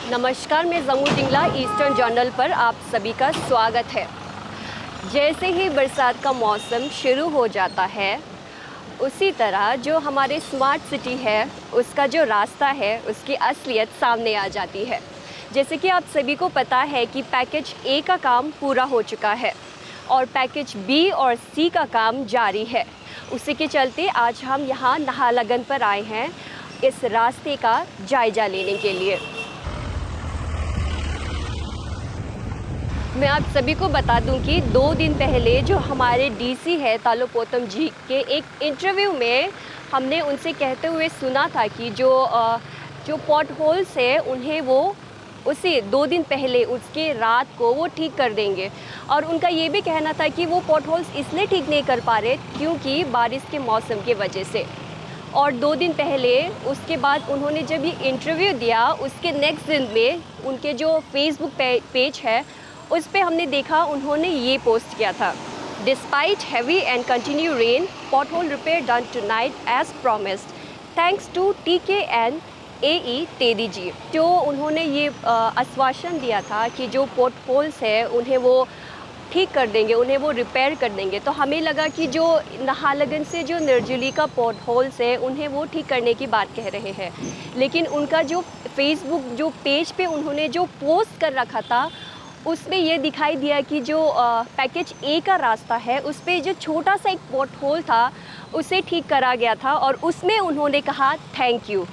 नमस्कार, मैं Jangu डिंगला eastern journal पर आप सभी का स्वागत है। जैसे ही बरसात का मौसम शुरू हो जाता है, उसी तरह जो हमारे स्मार्ट सिटी है, उसका जो रास्ता है, उसकी असलियत सामने आ जाती है। जैसे कि आप सभी को पता है कि पैकेज ए का काम पूरा हो चुका है और पैकेज बी और सी का काम जारी है। उसी के चलते आज हम यहाँ नाहरलगुन पर आए हैं इस रास्ते का जायज़ा लेने के लिए। मैं आप सभी को बता दूं कि 2 दिन पहले जो हमारे डीसी है तालो पोतम जी के एक इंटरव्यू में हमने उनसे कहते हुए सुना था कि जो पॉट होल्स है उन्हें वो उसी 2 दिन पहले उसके रात को वो ठीक कर देंगे। और उनका ये भी कहना था कि वो पॉट होल्स इसलिए ठीक नहीं कर पा रहे क्योंकि बारिश के मौसम की वजह से। और 2 दिन पहले उसके बाद उन्होंने जब ये इंटरव्यू दिया, उसके नेक्स्ट दिन में उनके जो फेसबुक पेज है उस पे हमने देखा उन्होंने ये पोस्ट किया था, despite heavy and continue rain pothole repair done tonight as promised thanks to TK and AE तेदी जी। जो उन्होंने ये आश्वासन दिया था कि जो पॉट होल्स है उन्हें वो ठीक कर देंगे, उन्हें वो रिपेयर कर देंगे। तो हमें लगा कि जो नाहरलगुन से जो निर्जली का पॉट होल्स है उन्हें वो ठीक करने की बात कह रहे हैं, लेकिन उनका जो फेसबुक जो पेज पे उन्होंने जो पोस्ट कर रखा था उसमें ये दिखाई दिया कि जो पैकेज ए का रास्ता है उस पे जो छोटा सा एक पॉट होल था उसे ठीक करा गया था और उसमें उन्होंने कहा थैंक यू।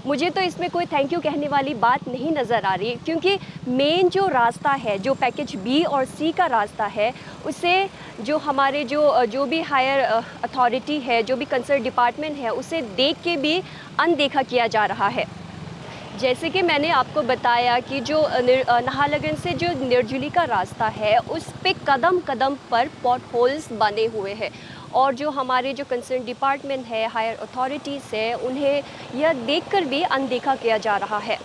मुझे तो इसमें कोई थैंक यू कहने वाली बात नहीं नज़र आ रही, क्योंकि मेन जो रास्ता है जो पैकेज बी और सी का रास्ता है उसे जो हमारे जो भी हायर अथॉरिटी है, जो भी कंसर्न डिपार्टमेंट है, उसे देख के भी अनदेखा किया जा रहा है। जैसे कि मैंने आपको बताया कि जो नाहरलगुन से जो निर्जली का रास्ता है उस पे कदम कदम पर पॉट होल्स बने हुए हैं और जो हमारे जो कंसर्न डिपार्टमेंट है, हायर अथॉरिटीज़ है, उन्हें यह देखकर भी अनदेखा किया जा रहा है।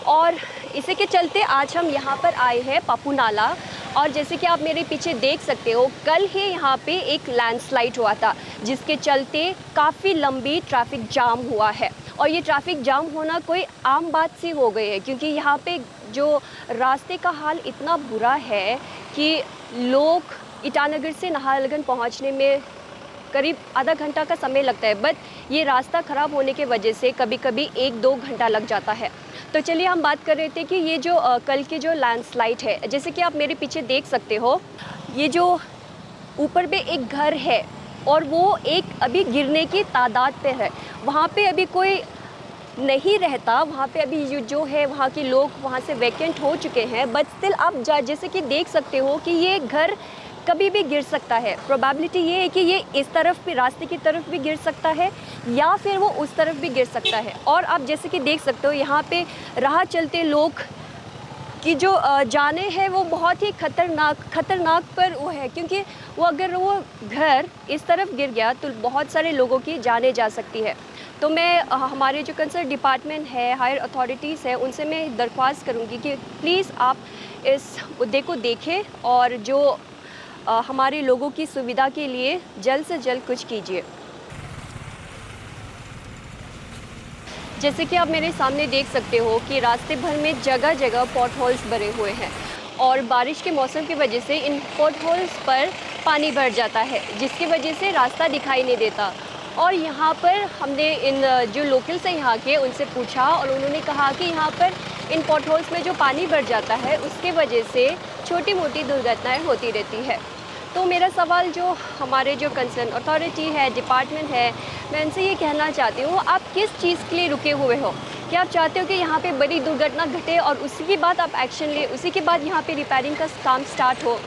और इसी के चलते आज हम यहाँ पर आए हैं पप्पू नाला। और जैसे कि आप मेरे पीछे देख सकते हो, कल ही यहाँ पे एक लैंडस्लाइड हुआ था जिसके चलते काफ़ी लंबी ट्रैफिक जाम हुआ है। और ये ट्रैफिक जाम होना कोई आम बात सी हो गई है, क्योंकि यहाँ पे जो रास्ते का हाल इतना बुरा है कि लोग ईटानगर से नाहरलगुन पहुँचने में करीब आधा घंटा का समय लगता है, बट ये रास्ता ख़राब होने की वजह से कभी कभी 1-2 घंटा लग जाता है। तो चलिए हम बात कर रहे थे कि ये जो कल की जो लैंडस्लाइड है, जैसे कि आप मेरे पीछे देख सकते हो, ये जो ऊपर पे एक घर है और वो एक अभी गिरने की तादाद पे है। वहाँ पे अभी कोई नहीं रहता, वहाँ पे अभी जो है वहाँ के लोग वहाँ से वैकेंट हो चुके हैं, बट स्टिल आप जैसे कि देख सकते हो कि ये घर कभी भी गिर सकता है। प्रोबेबिलिटी ये है कि ये इस तरफ भी, रास्ते की तरफ भी गिर सकता है या फिर वो उस तरफ भी गिर सकता है। और आप जैसे कि देख सकते हो यहाँ पे राह चलते लोग की जो जाने हैं वो बहुत ही खतरनाक पर वो है, क्योंकि वो अगर वो घर इस तरफ गिर गया तो बहुत सारे लोगों की जाने जा सकती है। तो मैं हमारे जो कंसर्न डिपार्टमेंट है, हायर अथॉरिटीज़ है, उनसे मैं दरख्वास्त करूँगी कि प्लीज़ आप इस मुद्दे को देखें और जो हमारे लोगों की सुविधा के लिए जल्द से जल्द कुछ कीजिए। जैसे कि आप मेरे सामने देख सकते हो कि रास्ते भर में जगह जगह पॉट होल्स भरे हुए हैं और बारिश के मौसम की वजह से इन पॉट होल्स पर पानी भर जाता है, जिसकी वजह से रास्ता दिखाई नहीं देता। और यहाँ पर हमने इन जो लोकल्स हैं यहाँ के, उनसे पूछा और उन्होंने कहा कि यहाँ पर इन पॉट होल्स में जो पानी भर जाता है उसके वजह से छोटी मोटी दुर्घटनाएं होती रहती है। तो मेरा सवाल जो हमारे जो कंसर्न अथॉरिटी है, डिपार्टमेंट है, मैं इनसे ये कहना चाहती हूँ, आप किस चीज़ के लिए रुके हुए हो? क्या आप चाहते हो कि यहाँ पे बड़ी दुर्घटना घटे और उसी के बाद आप एक्शन ले, उसी के बाद यहाँ पे रिपेयरिंग का काम स्टार्ट हो?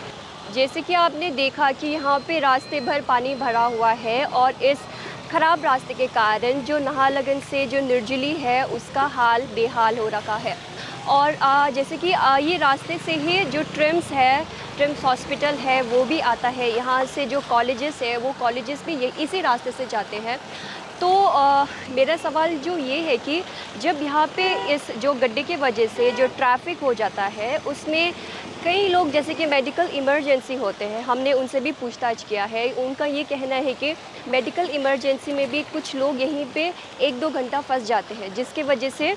जैसे कि आपने देखा कि यहाँ पे रास्ते भर पानी भरा हुआ है और इस ख़राब रास्ते के कारण जो नाहरलगुन से जो निर्जली है उसका हाल बेहाल हो रखा है। और जैसे कि ये रास्ते से ही जो ट्रिम्स हॉस्पिटल है वो भी आता है, यहाँ से जो कॉलेजेस है वो कॉलेजेस भी ये इसी रास्ते से जाते हैं। तो मेरा सवाल जो ये है कि जब यहाँ पे इस जो गड्ढे की वजह से जो ट्रैफिक हो जाता है उसमें कई लोग जैसे कि मेडिकल इमरजेंसी होते हैं, हमने उनसे भी पूछताछ किया है। उनका ये कहना है कि मेडिकल इमरजेंसी में भी कुछ लोग यहीं पे 1-2 घंटा फंस जाते हैं, जिसकी वजह से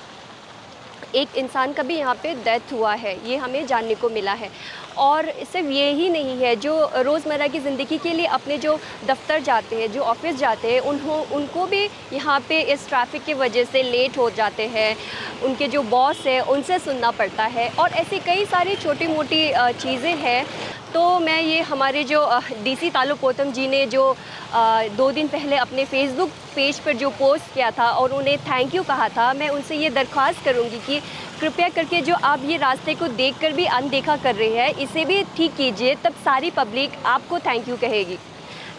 एक इंसान का भी यहाँ पे डेथ हुआ है, ये हमें जानने को मिला है। और सिर्फ ये ही नहीं है, जो रोज़मर्रा की ज़िंदगी के लिए अपने जो दफ़्तर जाते हैं, जो ऑफ़िस जाते हैं, उनको भी यहाँ पे इस ट्रैफ़िक की वजह से लेट हो जाते हैं। उनके जो बॉस हैं, उनसे सुनना पड़ता है और ऐसी कई सारी छोटी-मोटी चीज़ें हैं। तो मैं ये हमारे जो डीसी तालुपोतम जी ने जो 2 दिन पहले अपने फ़ेसबुक पेज पर जो पोस्ट किया था और उन्हें थैंक यू कहा था, मैं उनसे ये दरख्वास्त करूँगी कि कृपया करके जो आप ये रास्ते को देखकर भी अनदेखा कर रहे हैं, इसे भी ठीक कीजिए, तब सारी पब्लिक आपको थैंक यू कहेगी।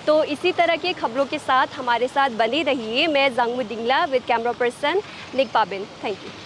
तो इसी तरह की खबरों के साथ हमारे साथ बने रहिए। मैं Jangmu Dingla with camera person Nick Pabin. Thank you.